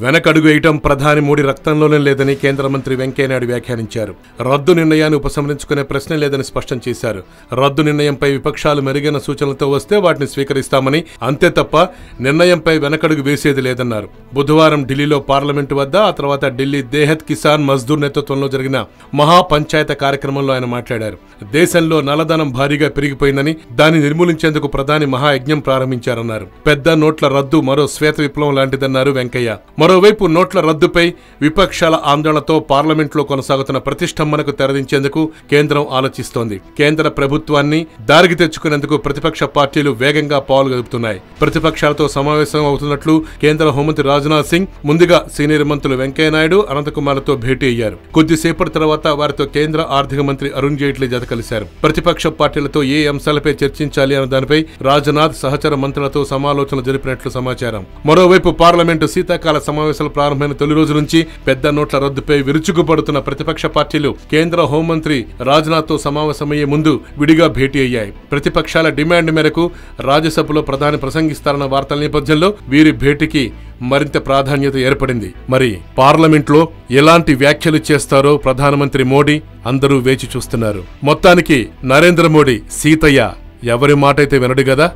వెనకడుగు వేయటం ప్రధాని మోడీ రక్తంలోనే లేదని కేంద్ర మంత్రి వెంకయ్యనాయుడు వ్యాఖ్యానించారు. రద్దు నిర్ణయాన్ని ఉపసంహరించుకునే ప్రశ్నే లేదని స్పష్టం చేశారు. రద్దు నిర్ణయంపై విపక్షాలు మెరుగైన సూచనలతో వస్తే వాటిని స్వీకరిస్తామని, అంతే తప్ప నిర్ణయంపై వెనకడుగు వేసేది లేదన్నారు. బుధవారం ఢిల్లీలో పార్లమెంటు వద్ద, ఆ తర్వాత ఢిల్లీ దేహత్ కిసాన్ మజ్దూర్ నేతృత్వంలో జరిగిన మహాపంచాయత కార్యక్రమంలో ఆయన మాట్లాడారు. దేశంలో నల్లధనం భారీగా పెరిగిపోయిందని, దాన్ని నిర్మూలించేందుకు ప్రధాని మహాయజ్ఞం ప్రారంభించారన్నారు. పెద్ద నోట్ల రద్దు మరో శ్వేత విప్లవం లాంటిదన్నారు వెంకయ్య. మరోవైపు నోట్ల రద్దుపై విపక్షాల ఆందోళనతో పార్లమెంట్లో కొనసాగుతున్న ప్రతిష్టంభనకు తెరదించేందుకు కేంద్రం ఆలోచిస్తోంది. కేంద్ర ప్రభుత్వాన్ని దారికి తెచ్చుకునేందుకు ప్రతిపక్ష పార్టీలు వేగంగా పాలు గదుపుతున్నాయి. ప్రతిపక్షాలతో సమావేశం అవుతున్నట్లు కేంద్ర హోంమంత్రి రాజ్నాథ్ సింగ్ ముందుగా సీనియర్ మంత్రులు వెంకయ్యనాయుడు, అనంతకుమార్లతో భేటీ అయ్యారు. కొద్దిసేపటి తర్వాత వారితో కేంద్ర ఆర్థిక మంత్రి అరుణ్ జైట్లీ జత కలిశారు. ప్రతిపక్ష పార్టీలతో ఏ అంశాలపై చర్చించాలి అన్న దానిపై రాజ్నాథ్ సహచర మంత్రులతో సమాలోచనలు జరిపినట్లు సమాచారం. మరోవైపు పార్లమెంటు శీతాకాల సమావేశాలు ప్రారంభమైన తొలి రోజు నుంచి పెద్ద నోట్ల రద్దుపై విరుచుకుపడుతున్న ప్రతిపక్ష పార్టీలు కేంద్ర హోంమంత్రి రాజ్నాథ్ తో సమావేశమయ్యే ముందు విడిగా భేటీ అయ్యాయి. ప్రతిపక్షాల డిమాండ్ మేరకు రాజ్యసభలో ప్రధాని ప్రసంగిస్తారన్న వార్తల నేపథ్యంలో వీరి భేటీకి మరింత ప్రాధాన్యత ఏర్పడింది. మరి పార్లమెంట్లో ఎలాంటి వ్యాఖ్యలు చేస్తారో ప్రధానమంత్రి మోడీ అందరూ వేచి చూస్తున్నారు. మొత్తానికి నరేంద్ర మోడీ సీతయ్య ఎవరి మాటైతే వినడు కదా.